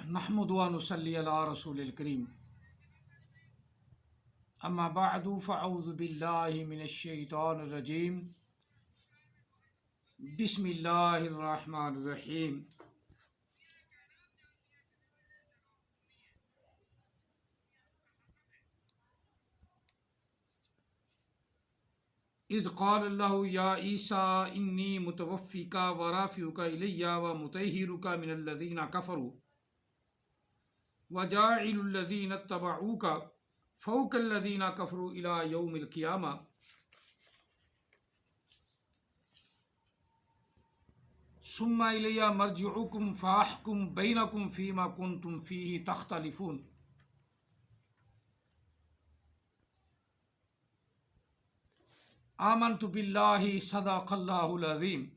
نحمد و نصلی علی رسول الکریم اما بعد فاعوذ باللہ من الشیطان الرجیم بسم اللہ الرحمن الرحیم اذ قال اللہ یا عیسیٰ انی متوفیک و رافعک الی و مطہرک من الذین کفروا وجاعل الذین اتبعوک فوق الذین کفروا الی یوم القیامہ ثم الی مرجعکم فاحکم بینکم فیما کنتم فیہ تختلفون۔ آمنت باللہ صدق اللہ العظیم۔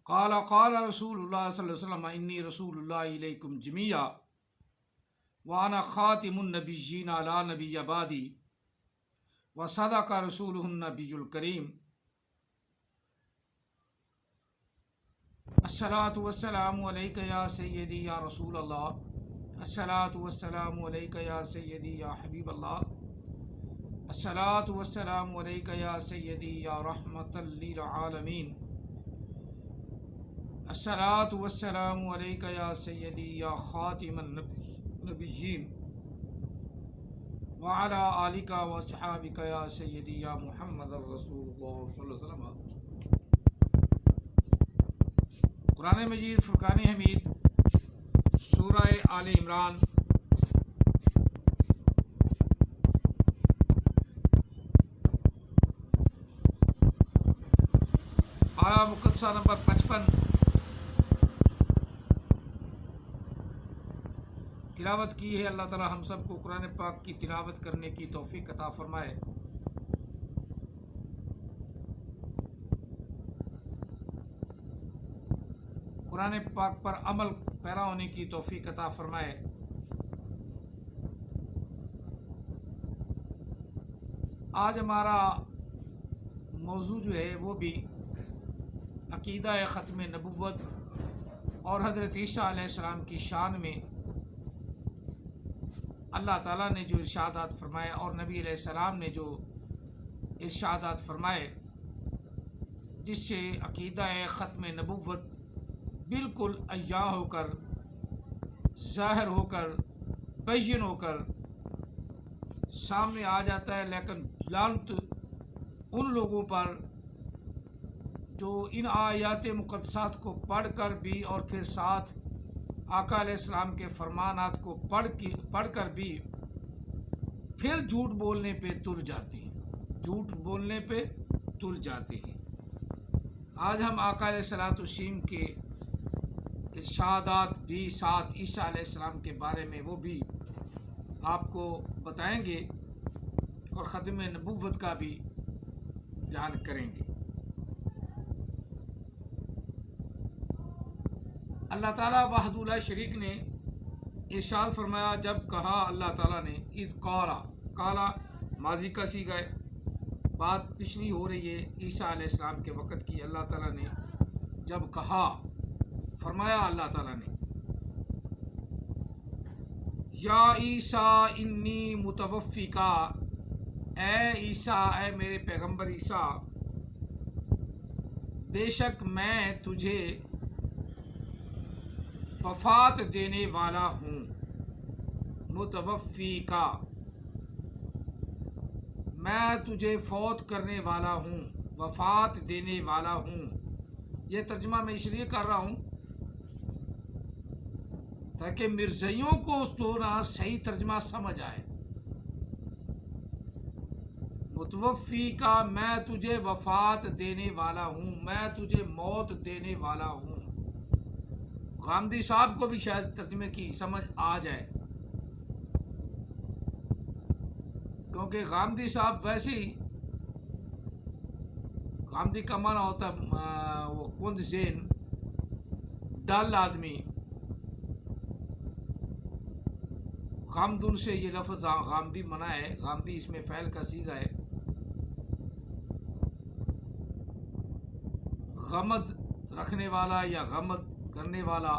قال رسول اللہ صلی اللہ علیہ وسلم انی رسول اللہ علیکم جمیعا وانا خاتم النبیین لا نبی بعدی وصدق رسولہ النبی الکریم۔ الصلاۃ والسلام علیک یا سیدی یا رسول اللہ، الصلاۃ والسلام علیک یا سیدی یا حبیب اللہ، الصلاۃ والسلام علیک یا سیدی یا رحمۃ للعالمین، الصلاۃ والسلام علیک یا سیدی یا خاتم النبیین وعلی آلک واصحابک یا سیدی یا محمد رسول اللہ صلی اللہ علیہ وسلم۔ قرآن مجید فرقان حمید سورہ آل عمران آیا مقدسہ نمبر 55 تلاوت کی ہے۔ اللہ تعالی ہم سب کو قرآن پاک کی تلاوت کرنے کی توفیق عطا فرمائے۔ قرآن پاک پر عمل پیرا ہونے کی توفیق عطا فرمائے۔ آج ہمارا موضوع جو ہے وہ بھی عقیدہ ختم نبوت اور حضرت عیسیٰ علیہ السلام کی شان میں اللہ تعالیٰ نے جو ارشادات فرمائے اور نبی علیہ السلام نے جو ارشادات فرمائے، جس سے عقیدہ ختم نبوت بالکل عیاں ہو کر، ظاہر ہو کر، بین ہو کر سامنے آ جاتا ہے۔ لیکن لعنت ان لوگوں پر جو ان آیات مقدسات کو پڑھ کر بھی اور پھر ساتھ آقا علیہ السلام کے فرمانات کو پڑھ کر بھی پھر جھوٹ بولنے پہ تل جاتی ہیں، جھوٹ بولنے پہ تل جاتی ہیں۔ آج ہم آقا علیہ السلام کے ارشادات بھی ساتھ عیسیٰ علیہ السلام کے بارے میں وہ بھی آپ کو بتائیں گے اور ختم نبوت کا بھی بیان کریں گے۔ اللہ تعالیٰ وحدہ لا شریک نے ارشاد فرمایا، جب کہا اللہ تعالیٰ نے، اذ قالا ماضی کا صیغہ ہے، بات پچھلی ہو رہی ہے عیسیٰ علیہ السلام کے وقت کی۔ اللہ تعالیٰ نے جب کہا، فرمایا اللہ تعالیٰ نے، یا عیسیٰ انی متوفیکا، اے عیسیٰ، اے میرے پیغمبر عیسیٰ، بے شک میں تجھے وفات دینے والا ہوں۔ متوفیکا، میں تجھے فوت کرنے والا ہوں، وفات دینے والا ہوں۔ یہ ترجمہ میں اس لیے کر رہا ہوں تاکہ مرزائیوں کو اس دوران صحیح ترجمہ سمجھ آئے۔ متوفیکا، میں تجھے وفات دینے والا ہوں، میں تجھے موت دینے والا ہوں۔ غامدی صاحب کو بھی شاید ترجمے کی سمجھ آ جائے، کیونکہ غامدی صاحب ویسے ہی، غامدی کا معنی ہوتا ہے وہ کند ذہن، ڈل آدمی۔ غامدن سے یہ لفظ غامدی منع ہے، غامدی اس میں فعل کا صیغہ ہے۔ غمد رکھنے والا یا غمت کرنے والا۔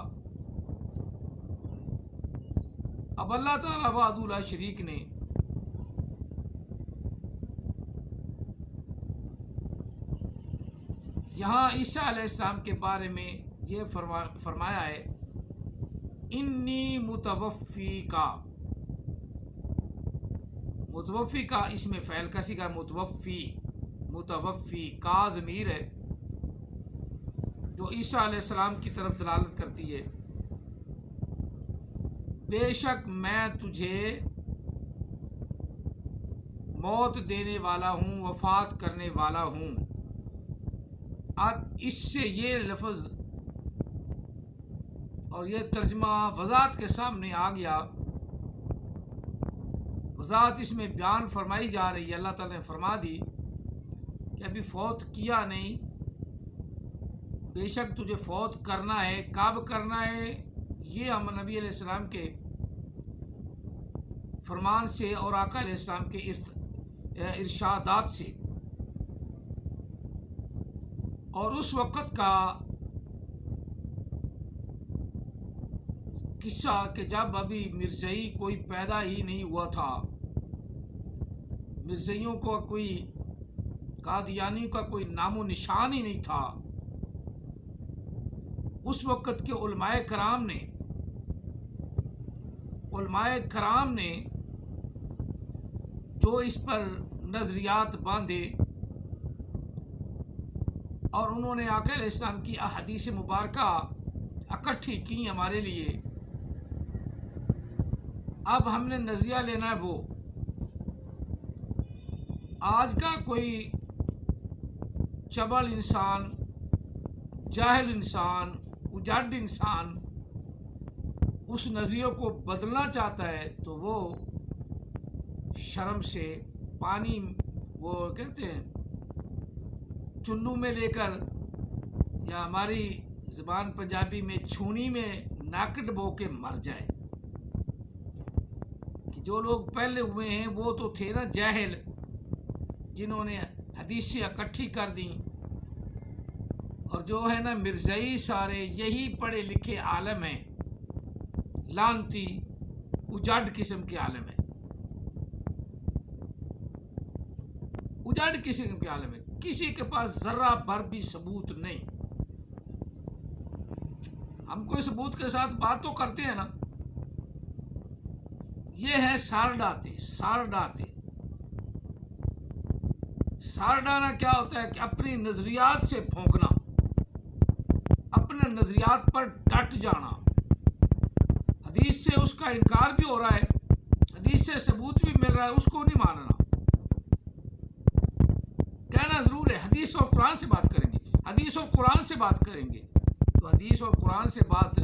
اب اللہ تعالیٰ وحدہ لا شریک نے یہاں عیسیٰ علیہ السلام کے بارے میں یہ فرمایا ہے، انی متوفی کا۔ متوفی کا اسم فعل کا صیغہ متوفی، متوفی کا ضمیر ہے جو عیسیٰ علیہ السلام کی طرف دلالت کرتی ہے۔ بے شک میں تجھے موت دینے والا ہوں، وفات کرنے والا ہوں۔ اب اس سے یہ لفظ اور یہ ترجمہ وضاحت کے سامنے آ گیا، وضاحت اس میں بیان فرمائی جا رہی ہے۔ اللہ تعالیٰ نے فرما دی کہ ابھی فوت کیا نہیں، بے شک تجھے فوت کرنا ہے۔ کب کرنا ہے؟ یہ ہم نبی علیہ السلام کے فرمان سے اور آقا علیہ السلام کے ارشادات سے۔ اور اس وقت کا قصہ کہ جب ابھی مرزائی کوئی پیدا ہی نہیں ہوا تھا، مرزائیوں کو کوئی، قادیانیوں کا کوئی نام و نشان ہی نہیں تھا۔ اس وقت کے علماء کرام نے جو اس پر نظریات باندھے اور انہوں نے آقا علیہ السلام کی احادیث مبارکہ اکٹھی کی ہمارے لیے۔ اب ہم نے نظریہ لینا ہے وہ۔ آج کا کوئی چبل انسان، جاہل انسان، اجاڈ انسان اس نظریے کو بدلنا چاہتا ہے تو وہ شرم سے پانی، وہ کہتے ہیں چلو میں لے کر، یا ہماری زبان پنجابی میں چھونی میں ناک ڈبو کے مر جائے۔ کہ جو لوگ پہلے ہوئے ہیں وہ تو تھے نا جاہل، جنہوں نے حدیثیں اکٹھی کر دیں، اور جو ہے نا مرزائی سارے یہی پڑھے لکھے عالم ہیں، لانتی اجاڈ قسم کے عالم ہیں، اجاڈ قسم کے عالم ہیں، کسی کے پاس ذرہ بھر بھی ثبوت نہیں۔ ہم کوئی ثبوت کے ساتھ بات تو کرتے ہیں نا، یہ ہے سارڈاتے۔ سارڈانا کیا ہوتا ہے کہ اپنی نظریات سے پھونکنا، اپنے نظریات پر ڈٹ جانا، حدیث سے اس کا انکار بھی ہو رہا ہے، حدیث سے ثبوت بھی مل رہا ہے، اس کو نہیں ماننا۔ کہنا ضرور ہے حدیث اور قرآن سے بات کریں گے، حدیث اور قرآن سے بات کریں گے، تو حدیث اور قرآن سے بات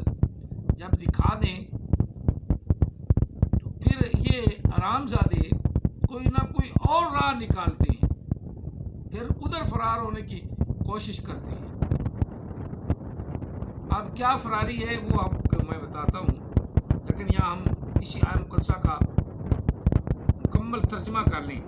جب دکھا دیں تو پھر یہ حرامزادے کوئی نہ کوئی اور راہ نکالتے ہیں، پھر ادھر فرار ہونے کی کوشش کرتے ہیں۔ اب کیا فراری ہے وہ آپ کو میں بتاتا ہوں، لیکن یہاں ہم اسی آیہ مقدسہ کا مکمل ترجمہ کر لیں۔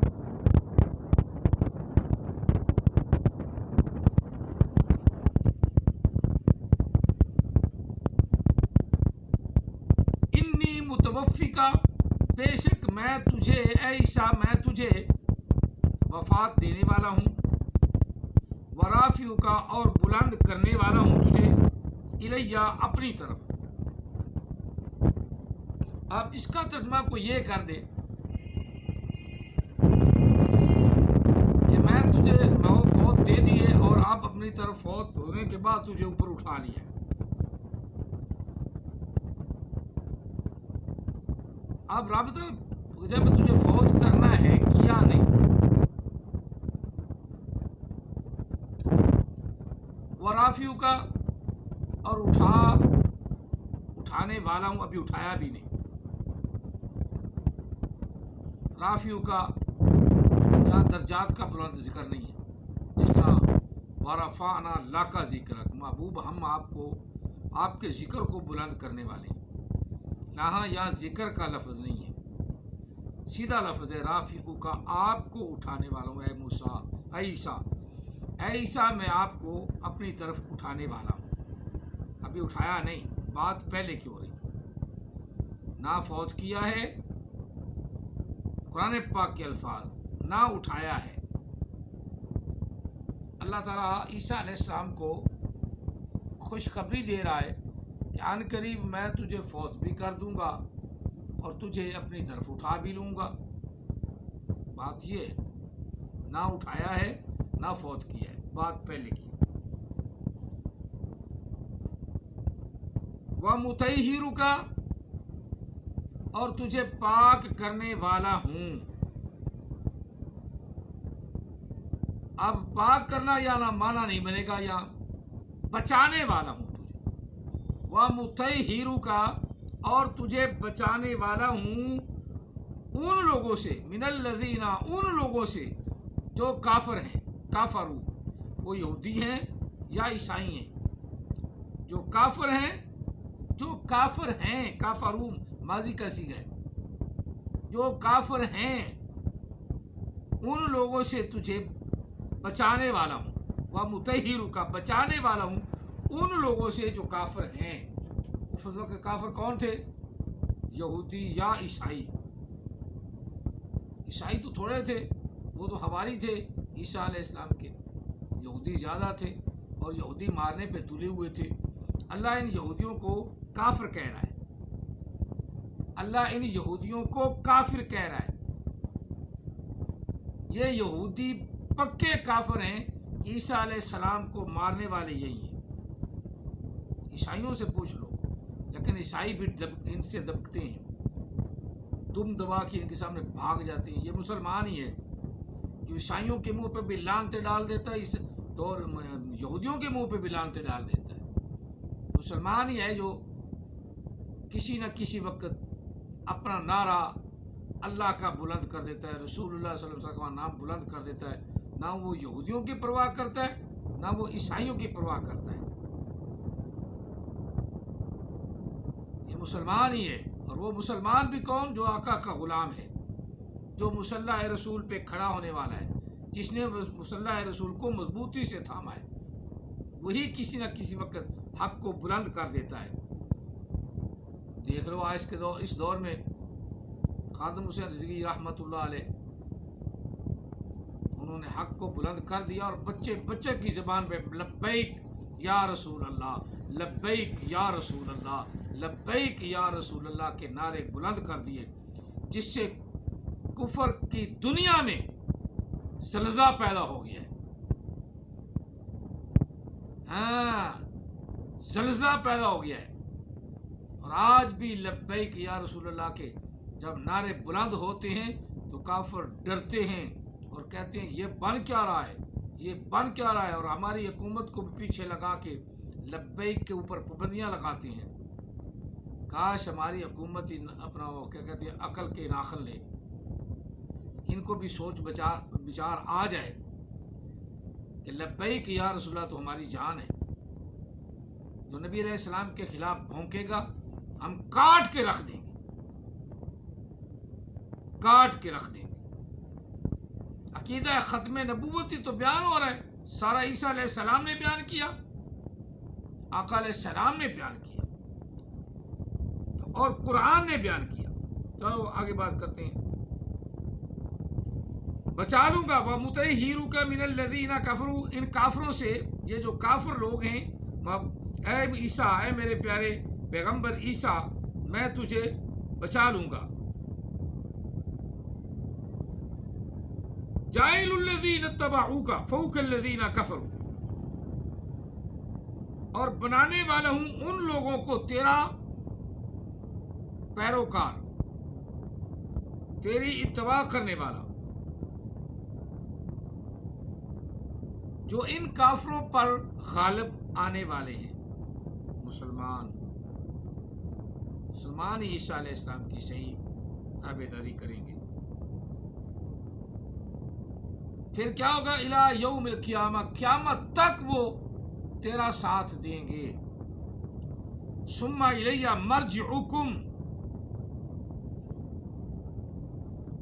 انی متوفی کا، بے شک میں تجھے، اے عیسیٰ میں تجھے وفات دینے والا ہوں، ورافعو کا، اور بلند کرنے والا ہوں تجھے، الیہ اپنی طرف۔ اب اس کا ترجمہ کو یہ کر دے کہ میں تجھے فوت دے دیے اور اب اپنی طرف فوت ہونے کے بعد تجھے اوپر اٹھا لیا۔ اب رابطہ جب تجھے فوت کرنا ہے، کیا نہیں، ورافعو کا، اور اٹھانے والا ہوں، ابھی اٹھایا بھی نہیں۔ رافعو کا یہاں درجات کا بلند ذکر نہیں ہے، جس طرح ورفعنا لک ذکرک، محبوب ہم آپ کے ذکر کو بلند کرنے والے ہیں۔ یہاں ذکر کا لفظ نہیں ہے، سیدھا لفظ ہے رافعو کا، آپ کو اٹھانے والا ہوں، اے موسیٰ، اے عیسیٰ۔ اے عیسیٰ میں آپ کو اپنی طرف اٹھانے والا ہوں. ابھی اٹھایا نہیں، بات پہلے کی ہو رہی. نہ فوت کیا ہے، قرآن پاک کے الفاظ، نہ اٹھایا ہے. اللہ تعالیٰ عیسیٰ علیہ السلام کو خوشخبری دے رہا ہے کہ عن قریب میں تجھے فوت بھی کر دوں گا اور تجھے اپنی طرف اٹھا بھی لوں گا. بات یہ ہے، نہ اٹھایا ہے نہ فوت کیا ہے، بات پہلے کی. وَمُطَہِّرُکَ، اور تجھے پاک کرنے والا ہوں. اب پاک کرنا یا نہ مانا نہیں بنے گا، یا بچانے والا ہوں تجھے. وَمُطَہِّرُکَ، اور تجھے بچانے والا ہوں ان لوگوں سے، من الذین، ان لوگوں سے جو کافر ہیں. کافرو، وہ یہودی ہیں یا عیسائی ہیں. جو کافر ہیں، جو کافر ہیں، کافرو ماضی کا صیغہ ہے. جو کافر ہیں ان لوگوں سے تجھے بچانے والا ہوں. وَمُطَہِّرُکَ، بچانے والا ہوں ان لوگوں سے جو کافر ہیں. اس وقت کافر کون تھے؟ یہودی یا عیسائی. عیسائی تو تھوڑے تھے، وہ تو حواری تھے عیسیٰ علیہ السلام کے. یہودی زیادہ تھے اور یہودی مارنے پہ تلے ہوئے تھے. اللہ ان یہودیوں کو کافر کہہ رہا ہے. اللہ ان یہودیوں کو کافر کہہ رہا ہے. یہ یہودی پکے کافر ہیں. عیسیٰ علیہ السلام کو مارنے والے یہی ہیں. عیسائیوں سے پوچھ لو، لیکن عیسائی بھی ان سے دبکتے ہیں، دم دبا کے ان کے سامنے بھاگ جاتے ہیں. یہ مسلمان ہی ہے جو عیسائیوں کے منہ پہ بھی لعنتیں ڈال دیتا ہے، اور یہودیوں کے منہ پہ بھی لعنتیں ڈال دیتا ہے. مسلمان ہی ہے جو کسی نہ کسی وقت اپنا نعرہ اللہ کا بلند کر دیتا ہے، رسول اللہ صلی اللہ علیہ وسلم کا نام بلند کر دیتا ہے. نہ وہ یہودیوں کی پرواہ کرتا ہے، نہ وہ عیسائیوں کی پرواہ کرتا ہے. یہ مسلمان ہی ہے. اور وہ مسلمان بھی کون؟ جو آقا کا غلام ہے، جو مصلی رسول پہ کھڑا ہونے والا ہے، جس نے مصلی رسول کو مضبوطی سے تھاما ہے. وہی کسی نہ کسی وقت حق کو بلند کر دیتا ہے. دیکھ لو آج کے اس دور میں خادم حسین رضوی رحمۃ اللہ علیہ، انہوں نے حق کو بلند کر دیا، اور بچے کی زبان پہ لبیک یا رسول اللہ، لبیک یا رسول اللہ، لبیک یا رسول اللہ کے نعرے بلند کر دیے، جس سے کفر کی دنیا میں زلزلہ پیدا ہو گیا ہے. ہاں، زلزلہ پیدا ہو گیا ہے. اور آج بھی لبیک یا رسول اللہ کے جب نعرے بلند ہوتے ہیں تو کافر ڈرتے ہیں اور کہتے ہیں یہ بن کیا رہا ہے، یہ بن کیا رہا ہے. اور ہماری حکومت کو پیچھے لگا کے لبیک کے اوپر پابندیاں لگاتے ہیں. کاش ہماری حکومت اپنا وہ کیا کہتے ہیں عقل کے ناخن لے، ان کو بھی سوچ بچار آ جائے کہ لبیک یا رسول اللہ تو ہماری جان ہے. جو نبی علیہ السلام کے خلاف بھونکے گا ہم کاٹ کے رکھ دیں گے، کاٹ کے رکھ دیں گے. عقیدہ ختم نبوتی تو بیان ہو رہا ہے، سارا عیسیٰ علیہ السلام نے بیان کیا، آقا علیہ السلام نے بیان کیا، اور قرآن نے بیان کیا. چلو آگے بات کرتے ہیں. بچا لوں گا. وَمُطَہِّرُکَ مِنَ الَّذِينَ كَفَرُوا، ان کافروں سے، یہ جو کافر لوگ ہیں. اے عیسیٰ، اے میرے پیارے پیغمبر عیسیٰ، میں تجھے بچا لوں گا. جَاعِلُ الَّذِينَ اتَّبَعُوكَ فَوْقَ الَّذِينَ كَفَرُوا، اور بنانے والا ہوں ان لوگوں کو تیرا پیروکار، تیری اتباع کرنے والا، جو ان کافروں پر غالب آنے والے ہیں. مسلمان ہی عیسیٰ علیہ السلام کی صحیح تابعداری کریں گے. پھر کیا ہوگا؟ الی یوم القیامہ، قیامت تک وہ تیرا ساتھ دیں گے. ثم الی مرجعکم،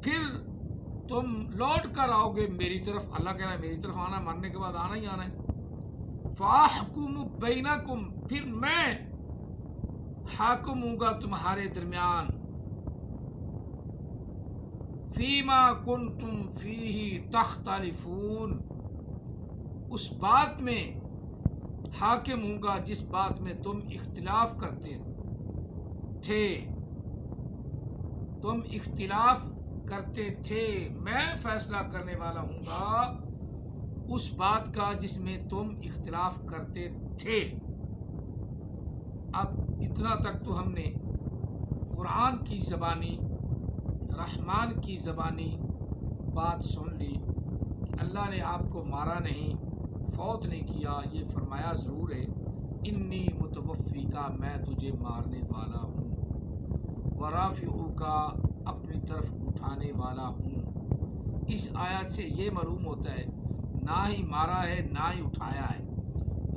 پھر تم لوٹ کر آؤ گے میری طرف. اللہ کہہ رہا ہے میری طرف آنا, مرنے کے بعد آنا ہی آنا ہے. فاحکم بینکم, پھر میں حاکم ہوں گا تمہارے درمیان. فیما کنتم فیہ تختلفون, اس بات میں حاکم ہوں گا جس بات میں تم اختلاف کرتے تھے. تم اختلاف کرتے تھے, میں فیصلہ کرنے والا ہوں گا اس بات کا جس میں تم اختلاف کرتے تھے. اب اتنا تک تو ہم نے قرآن کی زبانی, رحمان کی زبانی بات سن لی کہ اللہ نے آپ کو مارا نہیں, فوت نہیں کیا. یہ فرمایا ضرور ہے انی متوفیکا, میں تجھے مارنے والا ہوں, ورافعوکا, اپنی طرف اٹھانے والا ہوں. اس آیت سے یہ معلوم ہوتا ہے نہ ہی مارا ہے نہ ہی اٹھایا ہے.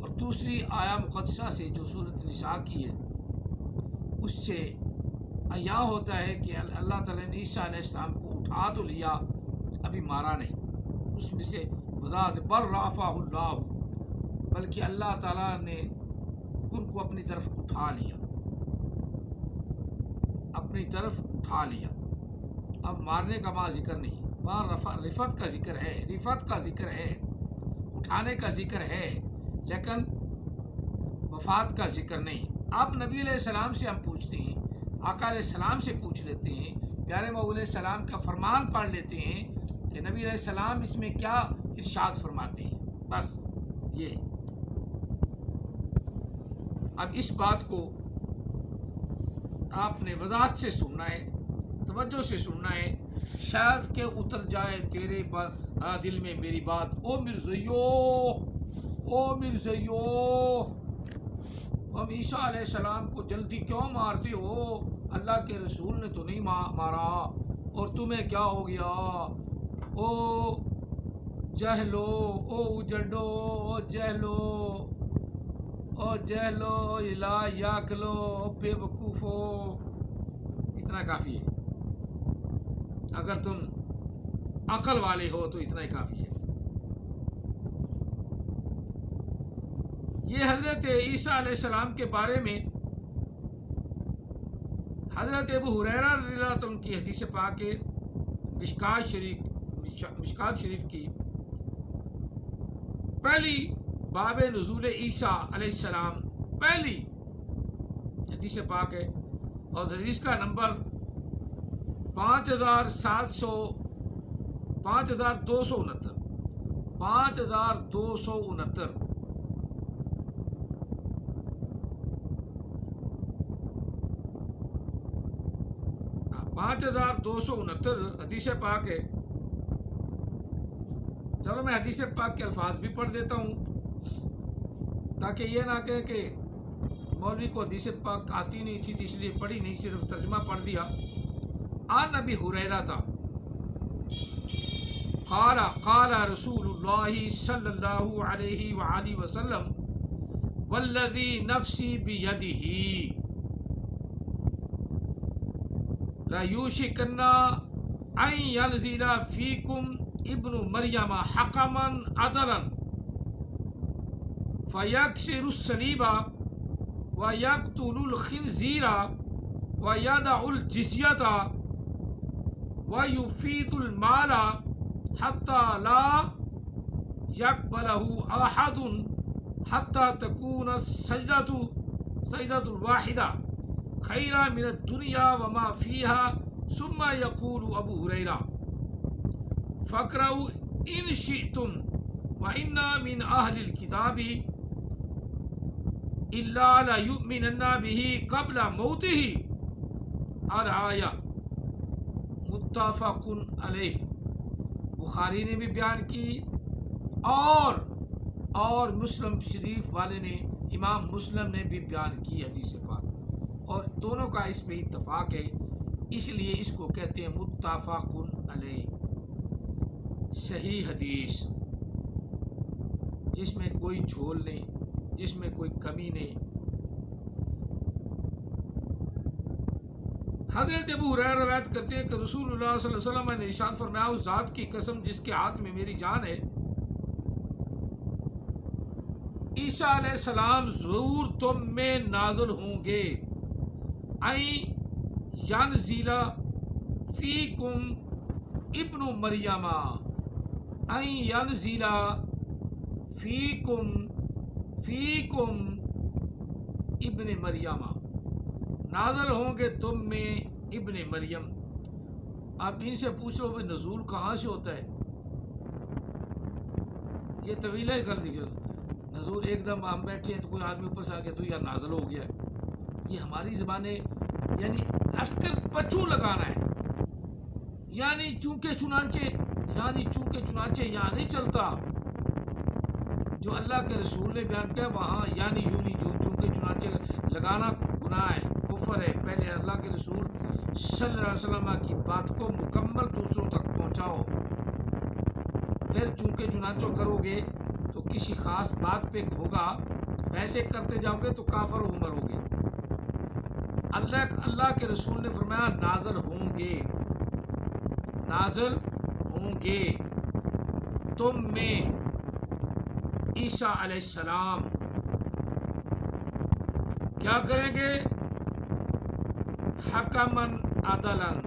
اور دوسری آیا مقدسہ سے جو سورۃ نساء کی ہے اس سے یہاں ہوتا ہے کہ اللہ تعالیٰ نے عیسیٰ علیہ السلام کو اٹھا تو لیا, ابھی مارا نہیں. اس میں سے وضاحت بر رفعہ اللہ, بلکہ اللہ تعالیٰ نے ان کو اپنی طرف اٹھا لیا, اپنی طرف اٹھا لیا. اب مارنے کا وہاں ذکر نہیں, وہاں رفعت کا ذکر ہے, رفعت کا ذکر ہے, اٹھانے کا ذکر ہے, لیکن وفات کا ذکر نہیں. اب نبی علیہ السلام سے ہم پوچھتے ہیں, آقا علیہ السلام سے پوچھ لیتے ہیں, پیارے مولا علیہ السلام کا فرمان پڑھ لیتے ہیں کہ نبی علیہ السلام اس میں کیا ارشاد فرماتے ہیں. بس یہ اب اس بات کو آپ نے وضاحت سے سننا ہے, توجہ سے سننا ہے, شاید کہ اتر جائے تیرے دل میں میری بات. او مرزیو, او مرزیو, ہم عیسیٰ علیہ السلام کو جلدی کیوں مارتے ہو؟ اللہ کے رسول نے تو نہیں مارا, اور تمہیں کیا ہو گیا؟ او جہلو, او اجڈو, او جہلو, او جہلو لا یاکلو, بے وقوفو. اتنا کافی ہے, اگر تم عقل والے ہو تو اتنا ہی کافی ہے. یہ حضرت عیسیٰ علیہ السلام کے بارے میں حضرت ابو ہریرہ رضی اللہ عنہ کی حدیث پاک ہے, مشکات شریف کی پہلی باب نزول عیسیٰ علیہ السلام پہلی حدیث پاک ہے, اور حدیث کا نمبر 5269. پانچ ہزار دو سو انہتر حدیث پاک ہے. چلو میں حدیث پاک کے الفاظ بھی پڑھ دیتا ہوں تاکہ یہ نہ کہے کہ مولوی کو حدیث پاک آتی نہیں تھی اس لیے پڑھی نہیں, صرف ترجمہ پڑھ دیا. عن ابی ہریرہ قال رسول اللہ صلی اللہ علیہ وآلہ وسلم والذی نفسی بیدہ لَيُوشِكَنَّ أَن يَنزِلَ فِيكُمْ ابْنُ مَرْيَمَ حَكَمًا عَدْلًا فَيَكْسِرُ الصَّلِيبَ وَيَقْتُلُ الْخِنْزِيرَ وَيَدَعُ الْجِزْيَةَ وَيُفِيضُ الْمَالَ حَتَّى لَا يَقْبَلَهُ أَحَدٌ حَتَّى تَكُونَ السَّجْدَةُ الْوَاحِدَةُ خیرا من الدنیا وما فیہا. ثم یقول ابو ہریرہ فقرؤوا ان شئتم وإنا من اہل الکتاب الا لیؤمنن بہ قبل موتہ. الآیہ متفق علیہ, بخاری نے بھی بیان کی اور مسلم شریف والے نے, امام مسلم نے بھی بیان کی حدیث پاک, اور دونوں کا اس میں اتفاق ہے, اس لیے اس کو کہتے ہیں متفق علیہ, صحیح حدیث جس میں کوئی جھول نہیں, جس میں کوئی کمی نہیں. حضرت ابو ہریرہ روایت کرتے ہیں کہ رسول اللہ صلی اللہ علیہ وسلم نے ارشاد فرمایا، اس ذات کی قسم جس کے ہاتھ میں میری جان ہے، عیسیٰ علیہ السلام ضرور تم میں نازل ہوں گے، این ینزل فیکم ابن مریم، این ینزل فیکم ابن مریم، نازل ہوں گے تم میں ابن مریم۔ آپ ان سے پوچھو بھائی نزول کہاں سے ہوتا ہے، یہ طویلہ ہی کر دیجیے۔ نزول ایک دم ہم بیٹھے ہیں تو کوئی آدمی اوپر سے آ گیا تو یا نازل ہو گیا، یہ ہماری زبانیں یعنی اٹکل پچو لگانا ہے، یعنی چونکہ چنانچہ یہاں نہیں چلتا۔ جو اللہ کے رسول نے بیان کیا وہاں یعنی یونی چونکہ چنانچہ لگانا گناہ ہے، کفر ہے۔ پہلے اللہ کے رسول صلی اللہ علیہ وسلم کی بات کو مکمل دوسروں تک پہنچاؤ، پھر چونکہ چنانچہ کرو گے تو کسی خاص بات پہ ہوگا، ویسے کرتے جاؤ گے تو کافر و عمر ہوگے۔ اللہ کے رسول نے فرمایا نازل ہوں گے تم میں عیسیٰ علیہ السلام، کیا کریں گے؟ حکمن عدلن،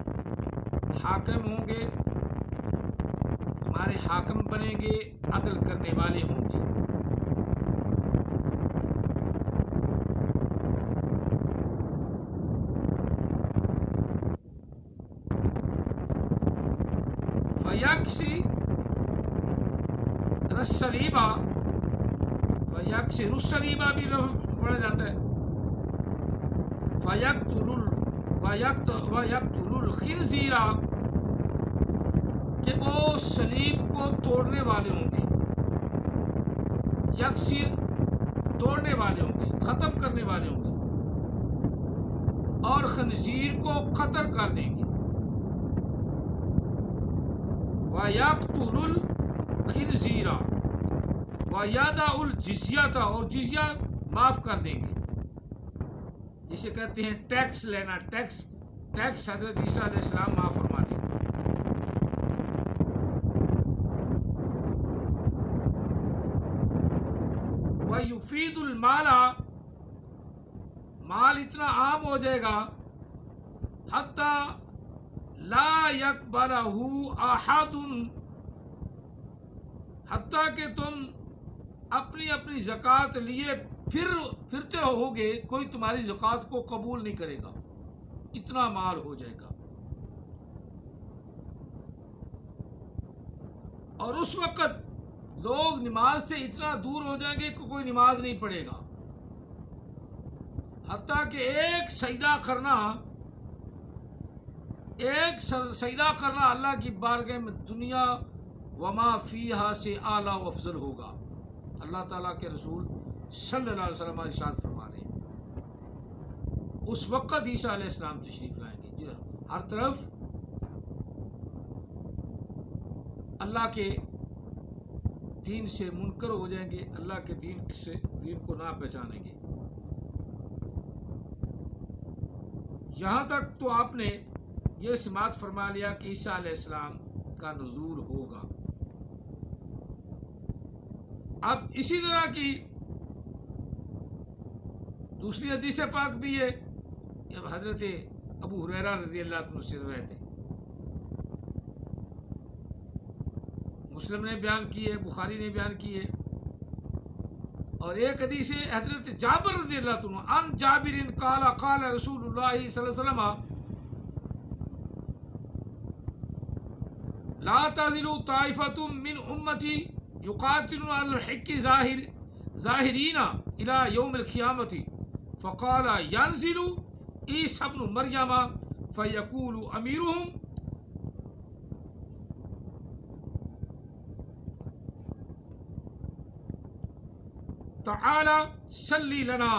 حاکم ہوں گے، تمہارے حاکم بنیں گے، عدل کرنے والے ہوں گے۔ فیکسی رسلیبہ، فیکسی رسلیبہ بھی پڑھا جاتا ہے، وَيَقْتُلُ الْخِنْزِيرَ، کہ وہ صلیب کو توڑنے والے ہوں گے، یکسر توڑنے والے ہوں گے، ختم کرنے والے ہوں گے، اور خنزیر کو قتل کر دیں گے۔ وَيَقْتُلُ الْخِنْزِيرَ وَيَدَعُ الْجِزْيَةَ، اور جزیہ معاف کر دیں گے، جسے کہتے ہیں ٹیکس لینا، ٹیکس حضرت عیسیٰ علیہ السلام معاف فرما دیں گے۔ وَيُفِيدُ الْمَالَ، مال اتنا عام ہو جائے گا، حَتَّى لَا يَقْبَلَهُ أَحَدٌ، حتیٰ کہ تم اپنی زکوٰۃ لیے پھرتے ہوگے، کوئی تمہاری زکوٰۃ کو قبول نہیں کرے گا، اتنا مال ہو جائے گا۔ اور اس وقت لوگ نماز سے اتنا دور ہو جائیں گے کہ کوئی نماز نہیں پڑھے گا، حتیٰ کہ ایک سجدہ کرنا اللہ کی بارگاہ میں دنیا وما فیہا سے اعلیٰ و افضل ہوگا۔ اللہ تعالیٰ کے رسول صلی اللہ علیہ وسلم ارشاد فرما رہے ہیں، اس وقت عیسیٰ علیہ السلام تشریف لائیں گے، ہر طرف اللہ کے دین سے منکر ہو جائیں گے، اللہ کے دین کو نہ پہچانیں گے۔ یہاں تک تو آپ نے یہ سماعت فرما لیا کہ عیسیٰ علیہ السلام کا نزول ہوگا۔ اب اسی طرح کی دوسری حدیث پاک بھی ہے، حضرت ابو ہریرہ رضی اللہ عنہ سے روایت ہے، مسلم نے بیان کی ہے، بخاری نے بیان کی ہے، اور ایک حدیث ہے حضرت جابر رضی اللہ عنہ، عن جابر قال قال رسول اللہ صلی اللہ علیہ وسلم لا تزل طائفة من امتی يقاتلون على الحق ظاہرین الى یوم القیامت، فقال ينزل عیسی ابن مریم فیقول امیرهم تعالى صلی لنا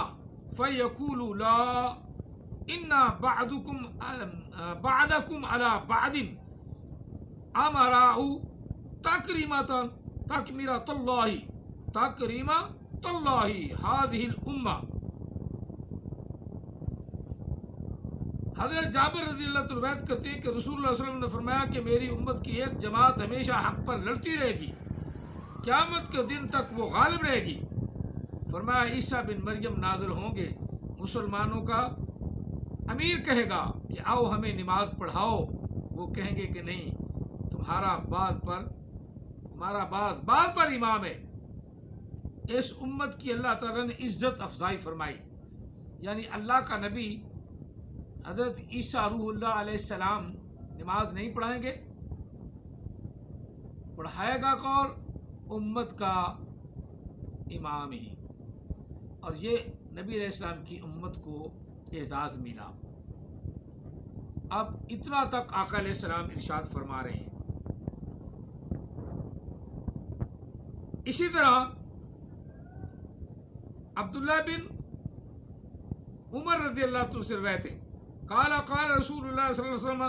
فیقول لا انا بعدکم على بعد امراء تکرمۃ اللہ هذه الامہ۔ حضرت جابر رضی اللہ عنہ روایت کرتے ہیں کہ رسول اللہ صلی اللہ علیہ وسلم نے فرمایا کہ میری امت کی ایک جماعت ہمیشہ حق پر لڑتی رہے گی، قیامت کے دن تک وہ غالب رہے گی۔ فرمایا عیسیٰ بن مریم نازل ہوں گے، مسلمانوں کا امیر کہے گا کہ آؤ ہمیں نماز پڑھاؤ، وہ کہیں گے کہ نہیں، تمہارا بعض پر امام ہے۔ اس امت کی اللہ تعالیٰ نے عزت افزائی فرمائی، یعنی اللہ کا نبی حضرت عیسیٰ روح اللہ علیہ السلام نماز نہیں پڑھائیں گے، پڑھائے گا کون؟ امت کا امام ہی۔ اور یہ نبی علیہ السلام کی امت کو اعزاز ملا۔ اب اتنا تک آقا علیہ السلام ارشاد فرما رہے ہیں۔ اسی طرح عبداللہ بن عمر رضی اللہ عنہ سے روایت ہے، قال رسول اللہ صلی اللہ علیہ وسلم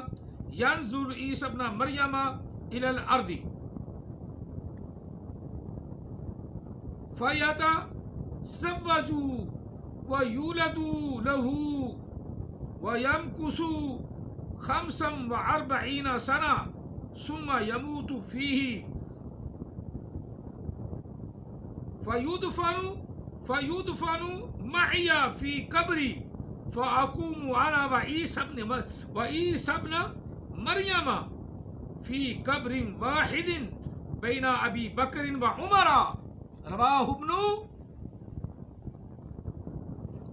ينظر عیسی ابن مریم الى الارض فيتزوج ويولد له ويمكث 45 سنة ثم يموت فيه فيدفن معي في قبري فأقوم أنا وعيسى ابن مريم في قبر واحد بين أبي بكر وعمر، رواه ابن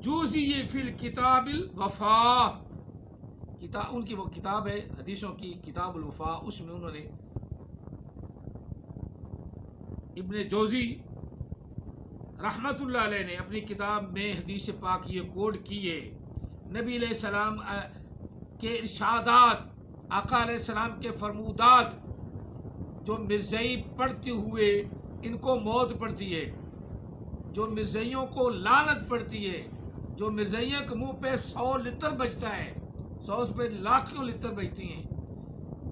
جوزی فی الکتاب الوفا، ان کی وہ کتاب ہے حدیثوں کی کتاب الوفا، اس میں انہوں نے ابن جوزی رحمت اللہ علیہ نے اپنی کتاب میں حدیث پاک یہ کوڈ کی ہے۔ نبی علیہ السلام کے ارشادات، آقا علیہ السلام کے فرمودات جو مرزئی پڑھتے ہوئے ان کو موت پڑتی ہے، جو مرزائیوں کو لعنت پڑتی ہے، جو مرزائیوں کے منہ پہ 100 لتر بجتا ہے، 100 پہ لاکھوں لتر بجتی ہیں،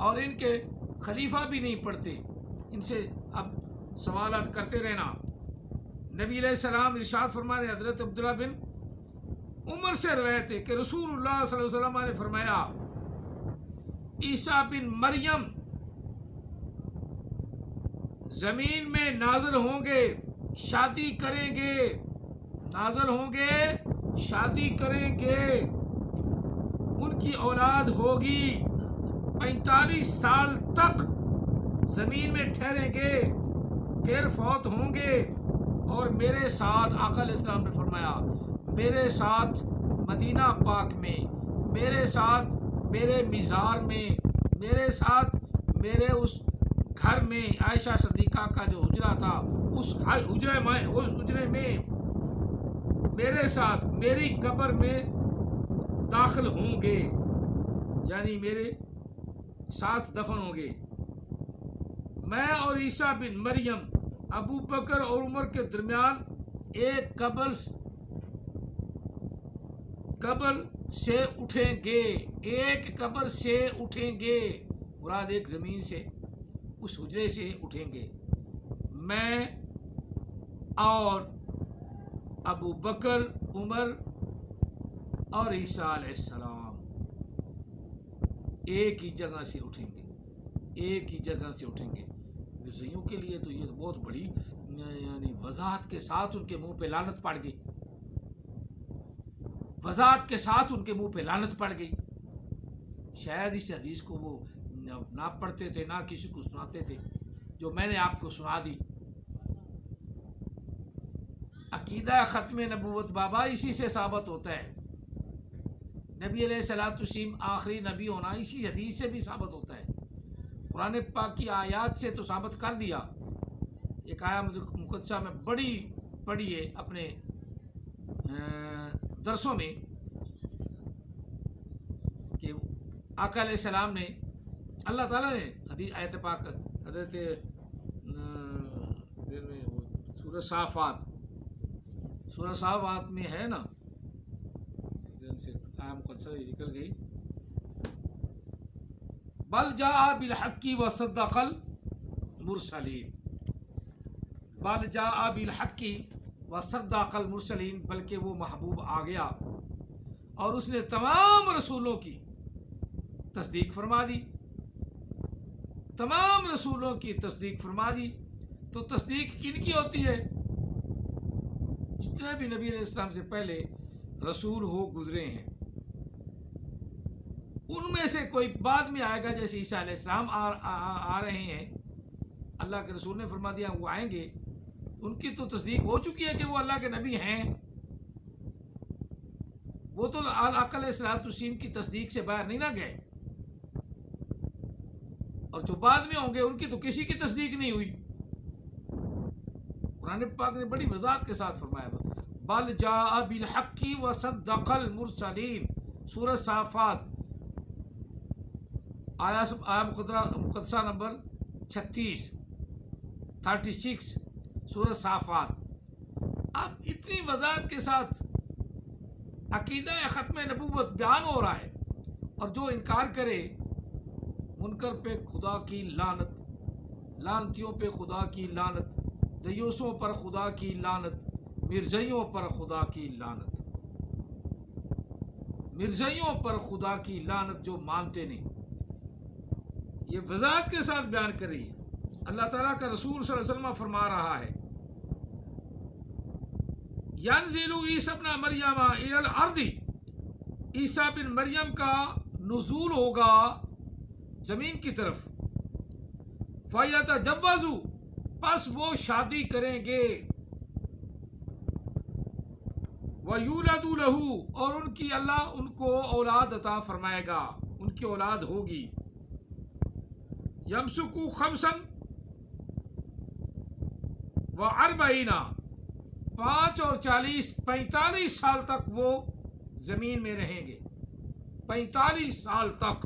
اور ان کے خلیفہ بھی نہیں پڑھتے، ان سے اب سوالات کرتے رہنا۔ نبی علیہ السلام ارشاد فرما رہے، حضرت عبداللہ بن عمر سے روایت ہے کہ رسول اللہ صلی اللہ علیہ وسلم نے فرمایا عیسیٰ بن مریم زمین میں نازل ہوں گے، شادی کریں گے، نازل ہوں گے، شادی کریں گے، ان کی اولاد ہوگی، 45 سال تک زمین میں ٹھہریں گے، پھر فوت ہوں گے، اور میرے ساتھ آقا علیہ السلام نے فرمایا میرے ساتھ مدینہ پاک میں، میرے ساتھ میرے مزار میں، میرے ساتھ میرے اس گھر میں، عائشہ صدیقہ کا جو حجرہ تھا اس حجرے میں میرے ساتھ میری قبر میں داخل ہوں گے، یعنی میرے ساتھ دفن ہوں گے۔ میں اور عیسیٰ بن مریم ابو بکر اور عمر کے درمیان ایک قبر سے اٹھیں گے، ایک قبر سے اٹھیں گے، مراد ایک زمین سے، اس حجرے سے اٹھیں گے، میں اور ابو بکر، عمر اور عیسیٰ علیہ السلام ایک ہی جگہ سے اٹھیں گے، ایک ہی جگہ سے اٹھیں گے۔ مرزائیوں کے لیے تو یہ بہت بڑی یعنی وضاحت کے ساتھ ان کے منہ پہ لعنت پڑ گئی، وضاحت کے ساتھ ان کے منہ پہ لعنت پڑ گئی۔ شاید اس حدیث کو وہ نہ پڑھتے تھے، نہ کسی کو سناتے تھے، جو میں نے آپ کو سنا دی۔ عقیدہ ختم نبوت بابا اسی سے ثابت ہوتا ہے، نبی علیہ الصلوۃ والتسلیم آخری نبی ہونا اسی حدیث سے بھی ثابت ہوتا ہے۔ قرآن پاک کی آیات سے تو ثابت کر دیا، ایک آیت مقدسہ میں بڑی پڑھی ہے اپنے درسوں میں کہ آقا علیہ السلام نے، اللہ تعالیٰ نے حدیث آیت پاک حضرت سورہ صافات میں ہے نا، سے آیت مقدسہ نکل گئی، بل جاء بالحق وصدق المرسلین، بل جاء بالحق وصدق المرسلین، بلکہ وہ محبوب آ گیا اور اس نے تمام رسولوں کی تصدیق فرما دی، تمام رسولوں کی تصدیق فرما دی۔ تو تصدیق کن کی ہوتی ہے؟ جتنے بھی نبی علیہ السلام سے پہلے رسول ہو گزرے ہیں، ان میں سے کوئی بعد میں آئے گا، جیسے عیسیٰ علیہ السلام آ رہے ہیں، اللہ کے رسول نے فرما دیا وہ آئیں گے، ان کی تو تصدیق ہو چکی ہے کہ وہ اللہ کے نبی ہیں، وہ تو آقا علیہ الصلوۃ والتسلیم کی تصدیق سے باہر نہیں نہ گئے، اور جو بعد میں ہوں گے ان کی تو کسی کی تصدیق نہیں ہوئی۔ قرآن پاک نے بڑی وضاحت کے ساتھ فرمایا بل جاء بالحق وصدق المرسلین، سورہ صافات آیا مقدسہ نمبر 36 سورہ صافات۔ اب اتنی وضاحت کے ساتھ عقیدہ ختم نبوت بیان ہو رہا ہے، اور جو انکار کرے منکر پہ خدا کی لعنت، لعنتیوں پہ خدا کی لعنت، دیوسوں پر خدا کی لعنت، مرزائیوں پر خدا کی لعنت، مرزائیوں پر خدا کی لعنت، جو مانتے نہیں۔ یہ وضاحت کے ساتھ بیان کر رہی ہے۔ اللہ تعالیٰ کا رسول صلی اللہ علیہ وسلم فرما رہا ہے ینزل عیسی ابن مریم الی الارض، عیسیٰ بن مریم کا نزول ہوگا زمین کی طرف، فیتجوز، پس وہ شادی کریں گے، ویولد لہ، اور ان کی اللہ ان کو اولاد عطا فرمائے گا، ان کی اولاد ہوگی، یمسکو خمسا و40، 5 اور 40، 45 سال تک وہ زمین میں رہیں گے، 45 سال تک۔